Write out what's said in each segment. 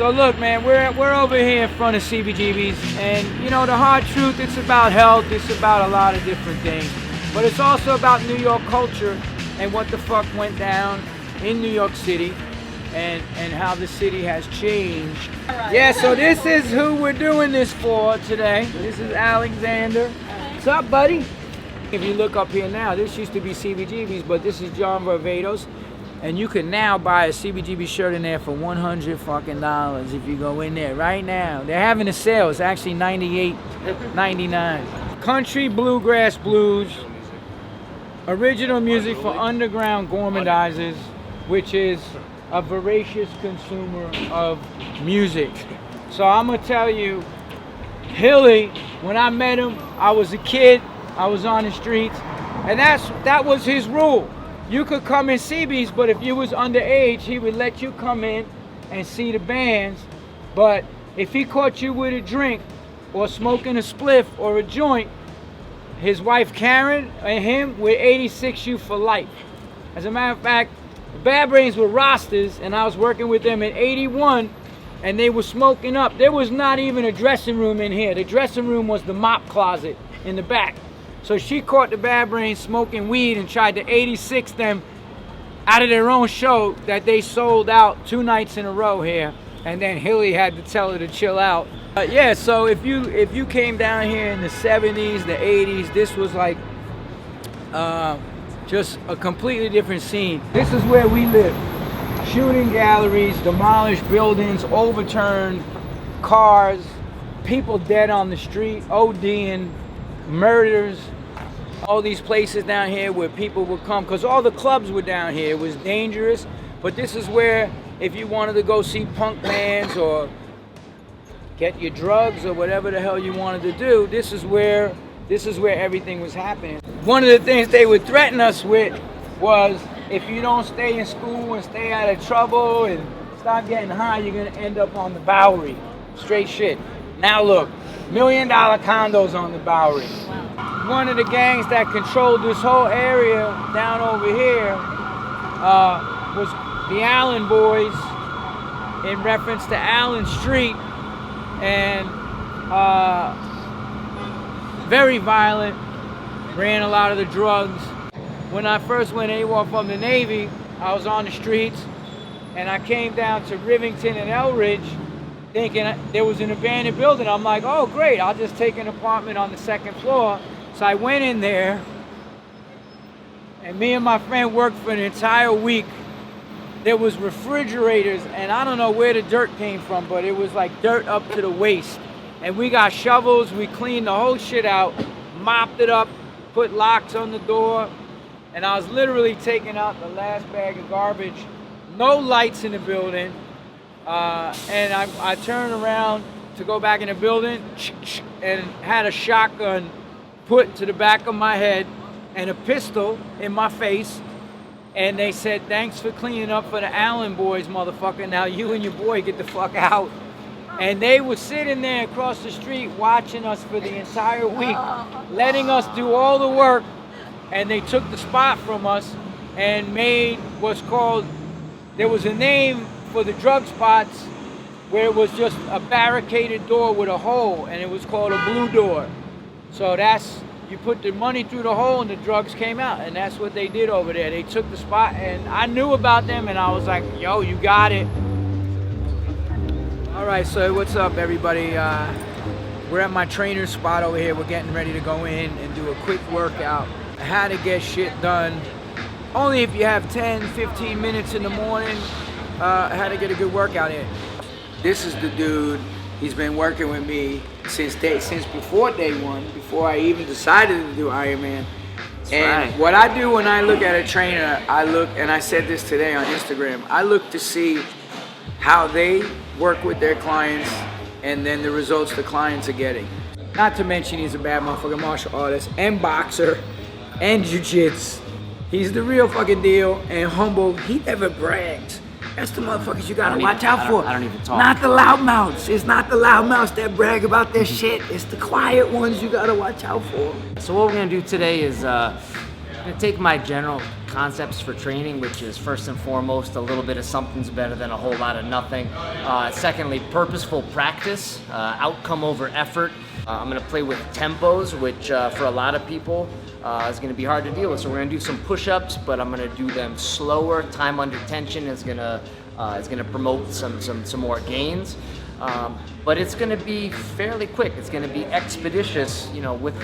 So look, man, we're over here in front of CBGB's, and you know the hard truth, it's about health, it's about a lot of different things, but it's also about New York culture and what the fuck went down in New York City and how the city has changed. Yeah, so this is who we're doing this for today. This is Alexander. What's up, buddy? If you look up here now, this used to be CBGB's, but this is John Varvatos. And you can now buy a CBGB shirt in there for $100 fucking if you go in there right now. They're having a sale. It's actually $98.99. Country bluegrass blues, original music for underground gourmandizers, which is a voracious consumer of music. So I'm gonna tell you, Hilly, when I met him, I was a kid. I was on the streets, and that was his rule. You could come in CB's, but if you was underage, he would let you come in and see the bands. But if he caught you with a drink or smoking a spliff or a joint, his wife Karen and him would 86 you for life. As a matter of fact, the Bad Brains were rosters, and I was working with them in '81, and they were smoking up. There was not even a dressing room in here. The dressing room was the mop closet in the back. So she caught the Bad Brains smoking weed and tried to 86 them out of their own show that they sold out 2 nights in a row here. And then Hilly had to tell her to chill out. Yeah, so if you came down here in the 70s, the 80s, this was like just a completely different scene. This is where we live. Shooting galleries, demolished buildings, overturned cars, people dead on the street, ODing, murders, all these places down here where people would come, because all the clubs were down here. It was dangerous, but this is where, if you wanted to go see punk bands or get your drugs or whatever the hell you wanted to do, this is where everything was happening. One of the things they would threaten us with was, if you don't stay in school and stay out of trouble and stop getting high, you're gonna end up on the Bowery. Straight shit. Now look, $1 million condos on the Bowery. One of the gangs that controlled this whole area down over here was the Allen Boys, in reference to Allen Street, and very violent, ran a lot of the drugs. When I first went AWOL from the Navy, I was on the streets, and I came down to Rivington and Elridge thinking there was an abandoned building. I'm like, oh great, I'll just take an apartment on the 2nd floor. So I went in there, and me and my friend worked for an entire week. There was refrigerators, and I don't know where the dirt came from, but it was like dirt up to the waist. And we got shovels, we cleaned the whole shit out, mopped it up, put locks on the door, and I was literally taking out the last bag of garbage. No lights in the building. And I turned around to go back in the building and had a shotgun put to the back of my head and a pistol in my face. And they said, thanks for cleaning up for the Allen Boys, motherfucker. Now you and your boy get the fuck out. And they were sitting there across the street watching us for the entire week, letting us do all the work. And they took the spot from us and made what's called, there was a name for the drug spots where it was just a barricaded door with a hole, and it was called a blue door. So that's, you put the money through the hole and the drugs came out, and that's what they did over there. They took the spot, and I knew about them, and I was like, yo, you got it. All right, so what's up, everybody? We're at my trainer's spot over here. We're getting ready to go in and do a quick workout. How to get shit done. Only if you have 10, 15 minutes in the morning, how to get a good workout in. This is the dude. He's been working with me since before day one, before I even decided to do Ironman. And what I do when I look at a trainer, I look, and I said this today on Instagram, I look to see how they work with their clients and then the results the clients are getting. Not to mention he's a bad motherfucking martial artist and boxer and jiu-jitsu. He's the real fucking deal and humble. He never brags. That's the motherfuckers you gotta watch out for. I don't even talk. Not the loudmouths. It's not the loudmouths that brag about their shit. It's the quiet ones you gotta watch out for. So what we're gonna do today is I'm gonna take my general concepts for training, which is first and foremost, a little bit of something's better than a whole lot of nothing. Secondly, purposeful practice, outcome over effort. I'm gonna play with tempos, which for a lot of people is gonna be hard to deal with. So we're gonna do some push-ups, but I'm gonna do them slower. Time under tension is gonna promote some more gains. But it's gonna be fairly quick. It's gonna be expeditious, you know, with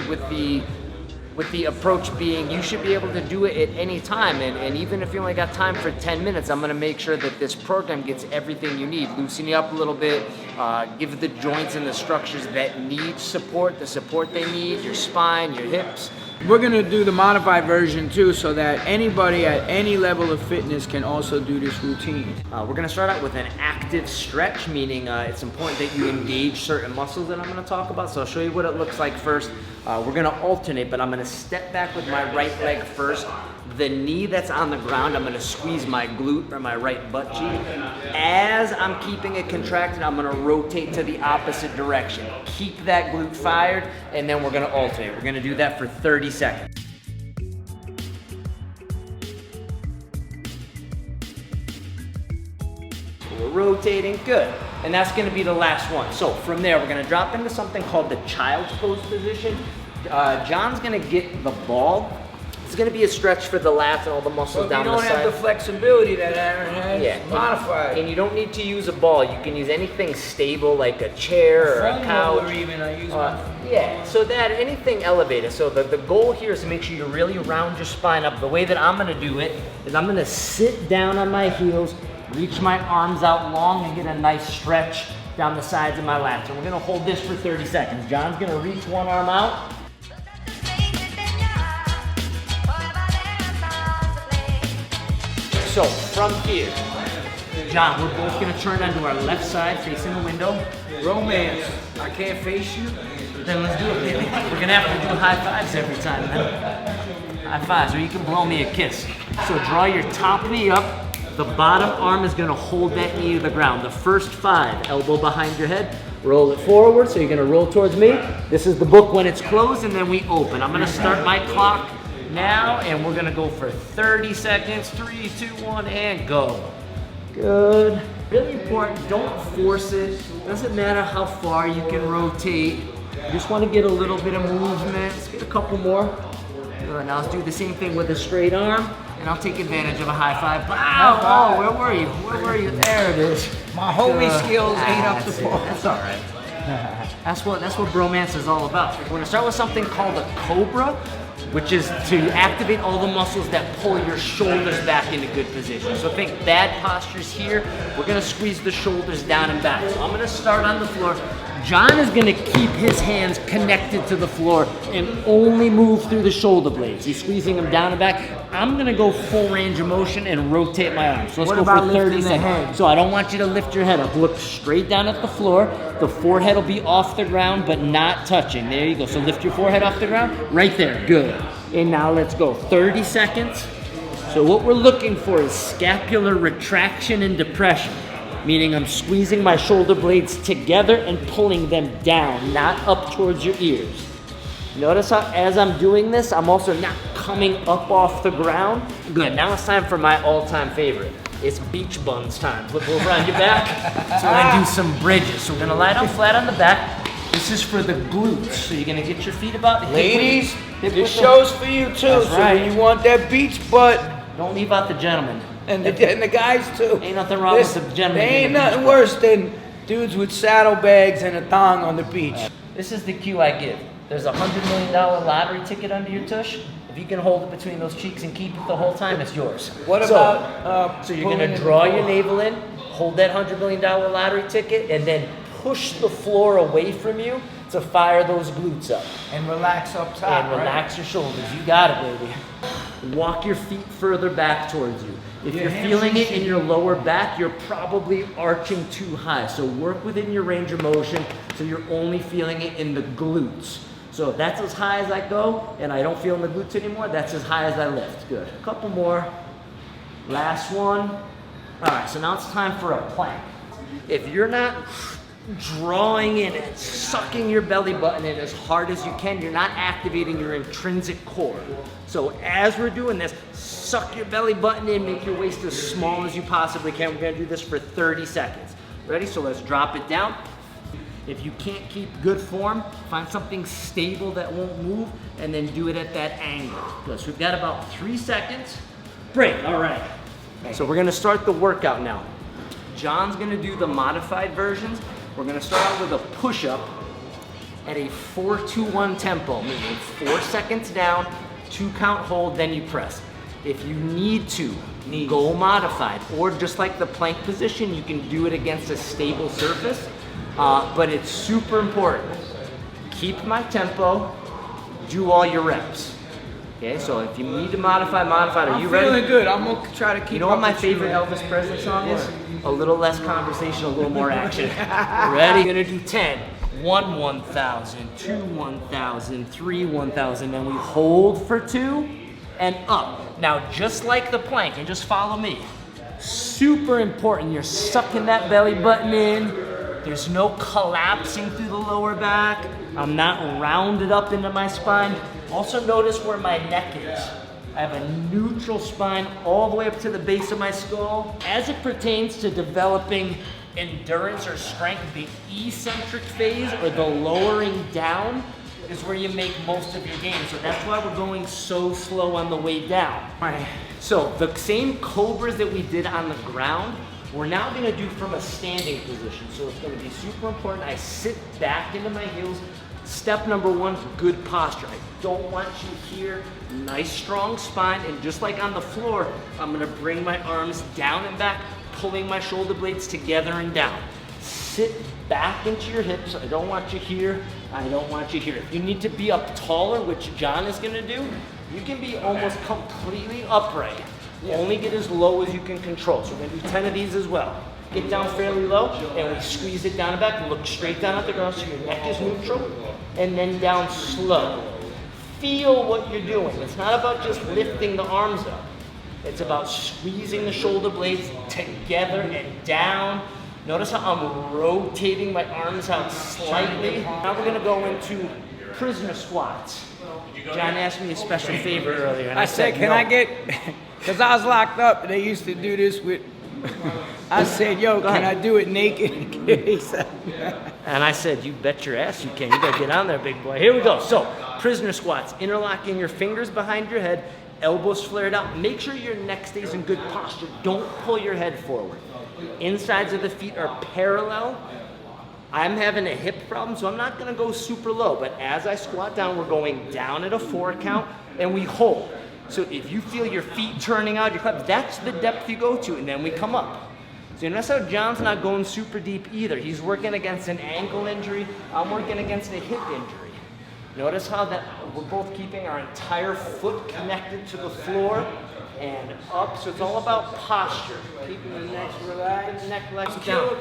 the approach being you should be able to do it at any time. And even if you only got time for 10 minutes, I'm gonna make sure that this program gets everything you need. Loosen you up a little bit, give the joints and the structures that need support, the support they need, your spine, your hips. We're gonna do the modified version too, so that anybody at any level of fitness can also do this routine. We're gonna start out with an active stretch, meaning it's important that you engage certain muscles that I'm gonna talk about. So I'll show you what it looks like first. We're gonna alternate, but I'm gonna step back with my right leg first. The knee that's on the ground, I'm gonna squeeze my glute or my right butt cheek. As I'm keeping it contracted, I'm gonna rotate to the opposite direction. Keep that glute fired, and then we're gonna alternate. We're gonna do that for 30 seconds. We're rotating, good. And that's gonna be the last one. So from there, we're gonna drop into something called the child's pose position. John's gonna get the ball. It's gonna be a stretch for the lats and all the muscles down the side. You don't have the flexibility that Aaron has. Yeah. Modified. And you don't need to use a ball. You can use anything stable like a chair or a couch. Or even I use my yeah, so that anything elevated. So the goal here is to make sure you really round your spine up. The way that I'm gonna do it is I'm gonna sit down on my heels, reach my arms out long and get a nice stretch down the sides of my lats. And we're gonna hold this for 30 seconds. John's gonna reach one arm out. So from here, John, we're both gonna turn onto our left side facing the window. romance. I can't face you. Then let's do it, baby. We're gonna have to do high fives every time, man. High fives, or you can blow me a kiss. So draw your top knee up. The bottom arm is gonna hold that knee to the ground. The first 5, elbow behind your head. Roll it forward, so you're gonna roll towards me. This is the book when it's closed, and then we open. I'm gonna start my clock now, and we're gonna go for 30 seconds. 3, 2, 1, and go. Good. Really important, don't force it. Doesn't matter how far you can rotate. You just wanna get a little bit of movement. Let's get a couple more. Good, now let's do the same thing with a straight arm, and I'll take advantage of a high five. Wow, oh, where were you? Where were you? There it is. My homie skills ain't up to par. That's all right. That's what bromance is all about. We're gonna start with something called a Cobra, which is to activate all the muscles that pull your shoulders back into good position. So think bad postures here. We're gonna squeeze the shoulders down and back. So I'm gonna start on the floor. John is gonna keep his hands connected to the floor and only move through the shoulder blades. He's squeezing them down and back. I'm gonna go full range of motion and rotate my arms. So let's go for 30 seconds. So I don't want you to lift your head up. Look straight down at the floor. The forehead will be off the ground, but not touching. There you go. So lift your forehead off the ground. Right there, good. And now let's go, 30 seconds. So what we're looking for is scapular retraction and depression, meaning I'm squeezing my shoulder blades together and pulling them down, not up towards your ears. Notice how as I'm doing this, I'm also not coming up off the ground. Good, now it's time for my all-time favorite. It's beach buns time. Flip over on your back. So we're gonna do some bridges. So we're gonna lie down flat on the back. This is for the glutes. So you're gonna get your feet about the hip. Ladies, this show's for you too. That's so right. when you want that beach butt, Don't leave out the gentlemen. and the guys too. Ain't nothing wrong with the gentlemen. There ain't getting a nothing beach worse than dudes with saddlebags and a thong on the beach. This is the cue I give. There's a $100 million lottery ticket under your tush. If you can hold it between those cheeks and keep it the whole time, it's yours. What about So you're gonna draw your navel in, hold that $100 million lottery ticket, and then push the floor away from you to fire those glutes up. and relax up top, And relax your shoulders. You got it, baby. Walk your feet further back towards you. If you're feeling it in your lower back, you're probably arching too high. So work within your range of motion so you're only feeling it in the glutes. So if that's as high as I go and I don't feel in the glutes anymore, that's as high as I lift. Good. A couple more. Last one. All right, so now it's time for a plank. If you're not drawing in and sucking your belly button in as hard as you can. You're not activating your intrinsic core. So as we're doing this, suck your belly button in, make your waist as small as you possibly can. We're gonna do this for 30 seconds. Ready? So let's drop it down. If you can't keep good form, find something stable that won't move, and then do it at that angle. Good. So we've got about 3 seconds. Break, all right. So we're gonna start the workout now. John's gonna do the modified versions. We're gonna start out with a push-up at a 4-2-1 tempo, meaning 4 seconds down, 2 count hold, then you press. If you need to, go modified, or just like the plank position, you can do it against a stable surface. But it's super important. Keep my tempo, do all your reps. Okay, so if you need to modify, Are you ready? I'm feeling good. I'm gonna try to keep. You know what my favorite Elvis Presley song is? A little less conversation, a little more action. Ready? We're gonna do 10. 1, 1,000, 2, 1,000, 3, 1,000, and we hold for 2 and up. Now, just like the plank, and just follow me. Super important, you're sucking that belly button in. There's no collapsing through the lower back. I'm not rounded up into my spine. Also notice where my neck is. I have a neutral spine all the way up to the base of my skull. As it pertains to developing endurance or strength, the eccentric phase, or the lowering down, is where you make most of your gains. So that's why we're going so slow on the way down. Right. So the same cobras that we did on the ground, we're now gonna do from a standing position. So it's gonna be super important. I sit back into my heels. Step number 1, good posture. I don't want you here. Nice strong spine, and just like on the floor, I'm gonna bring my arms down and back, pulling my shoulder blades together and down. Sit back into your hips. I don't want you here. I don't want you here. If you need to be up taller, which John is gonna do, you can be almost completely upright. Only get as low as you can control. So we're gonna do 10 of these as well. Get down fairly low, and we squeeze it down and back. Look straight down at the ground so your neck is neutral, and then down slow. Feel what you're doing. It's not about just lifting the arms up. It's about squeezing the shoulder blades together and down. Notice how I'm rotating my arms out slightly. Now we're gonna go into prisoner squats. John asked me a special favor earlier, and I said, can no. I get, because I was locked up, and they used to do this with, I said, yo, can I do it naked? He said, and I said, you bet your ass you can. You gotta get on there, big boy. Here we go. So, prisoner squats. Interlocking your fingers behind your head, elbows flared out. Make sure your neck stays in good posture. Don't pull your head forward. Insides of the feet are parallel. I'm having a hip problem, so I'm not gonna go super low, but as I squat down, we're going down at a 4 count, and we hold. So if you feel your feet turning out, your clap, that's the depth you go to, and then we come up. So you notice how John's not going super deep either. He's working against an ankle injury. I'm working against a hip injury. Notice how that we're both keeping our entire foot connected to the floor and up. So it's all about posture. Keeping the neck relaxed, the neck relaxed down.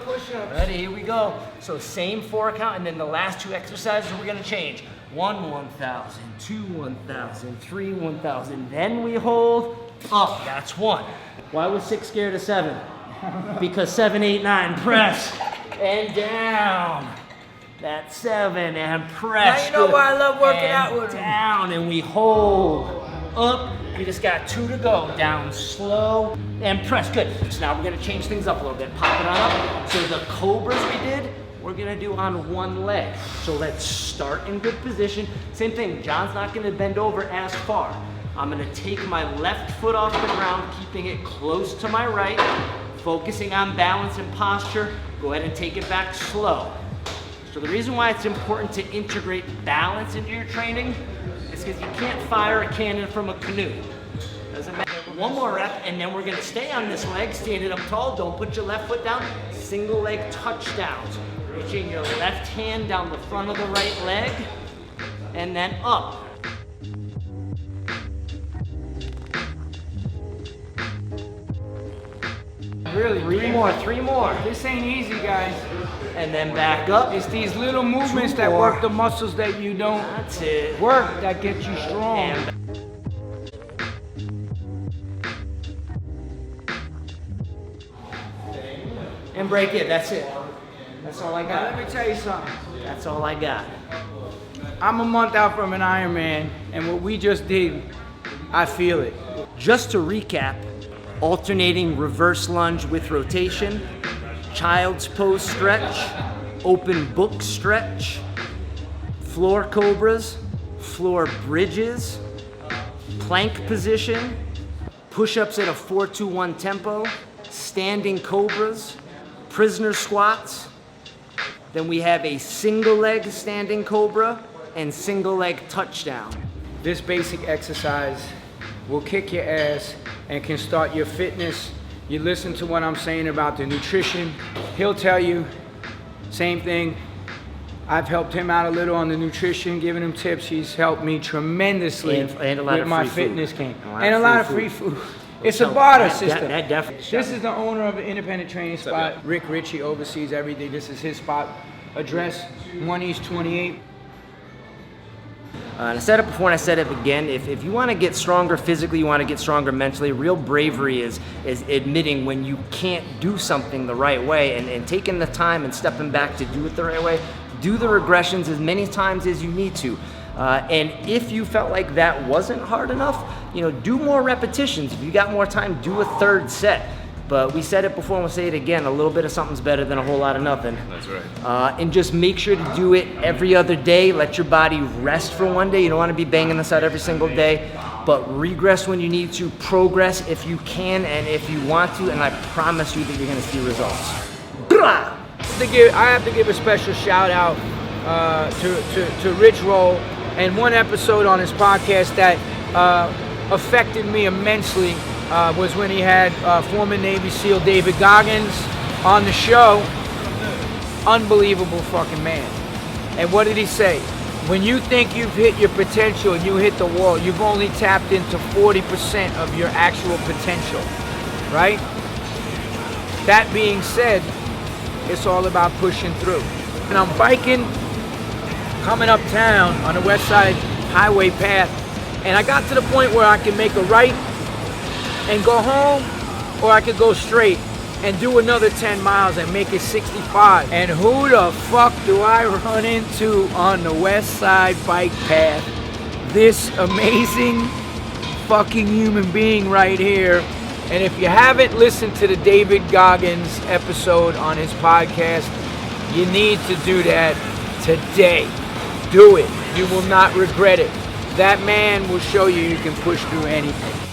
Ready, here we go. So same 4 count, and then the last 2 exercises we're gonna change. 1, 1,000, 2, 1,000, 3, 1,000. Then we hold up, that's 1. Why was 6 scared of 7? Because 7, 8, 9, press, and down. That's 7, and press. Now you know why I love working out with him. Down, and we hold. Up, we just got 2 to go. Down slow, and press, good. So now we're gonna change things up a little bit. Pop it on up. So the cobras we did, we're gonna do on 1 leg. So let's start in good position. Same thing, John's not gonna bend over as far. I'm gonna take my left foot off the ground, keeping it close to my right, focusing on balance and posture. Go ahead and take it back slow. So the reason why it's important to integrate balance into your training is because you can't fire a cannon from a canoe. Doesn't matter. 1 more rep, and then we're gonna stay on this leg, standing up tall. Don't put your left foot down. Single leg touchdowns. Reaching your left hand down the front of the right leg, and then up. Really, 3 more. This ain't easy, guys. And then back up. It's these little movements 2 that more. work the muscles that you don't That's it. work that get you strong. And break it, that's it. That's all I Now, got. let me tell you something. That's all I got. I'm a month out from an Ironman, and what we just did, I feel it. Just to recap, alternating reverse lunge with rotation, child's pose stretch, open book stretch, floor cobras, floor bridges, plank position, push-ups at a 4-2-1 tempo, standing cobras, prisoner squats. Then we have a single leg standing cobra and single leg touchdown. This basic exercise will kick your ass and can start your fitness. You listen to what I'm saying about the nutrition. He'll tell you, same thing. I've helped him out a little on the nutrition, giving him tips. He's helped me tremendously And a lot with of my free fitness food. game. A lot And of a lot of free free food. food. It's a barter That system. definitely. This is the owner of an independent training spot. Rick Ritchie oversees everything. This is his spot. Address 1 East 28. And I said it before and I said it again, if you want to get stronger physically, you want to get stronger mentally, real bravery is admitting when you can't do something the right way and taking the time and stepping back to do it the right way. Do the regressions as many times as you need to. And if you felt like that wasn't hard enough, do more repetitions. If you got more time, do a third set. But we said it before and we'll say it again, a little bit of something's better than a whole lot of nothing. That's right. And just make sure to do it every other day. Let your body rest for one day. You don't want to be banging this out every single day. But regress when you need to, progress if you can and if you want to, and I promise you that you're going to see results. I have to give a special shout out to Rich Roll and one episode on his podcast that affected me immensely was when he had former Navy SEAL David Goggins on the show. Unbelievable fucking man. And what did he say? When you think you've hit your potential and you hit the wall, you've only tapped into 40% of your actual potential, right? That being said, it's all about pushing through. And I'm biking, coming uptown on the West Side Highway path, and I got to the point where I can make a right and go home, or I could go straight and do another 10 miles and make it 65. And who the fuck do I run into on the West Side bike path? This amazing fucking human being right here. And if you haven't listened to the David Goggins episode on his podcast, you need to do that today. Do it. You will not regret it. That man will show you you can push through anything.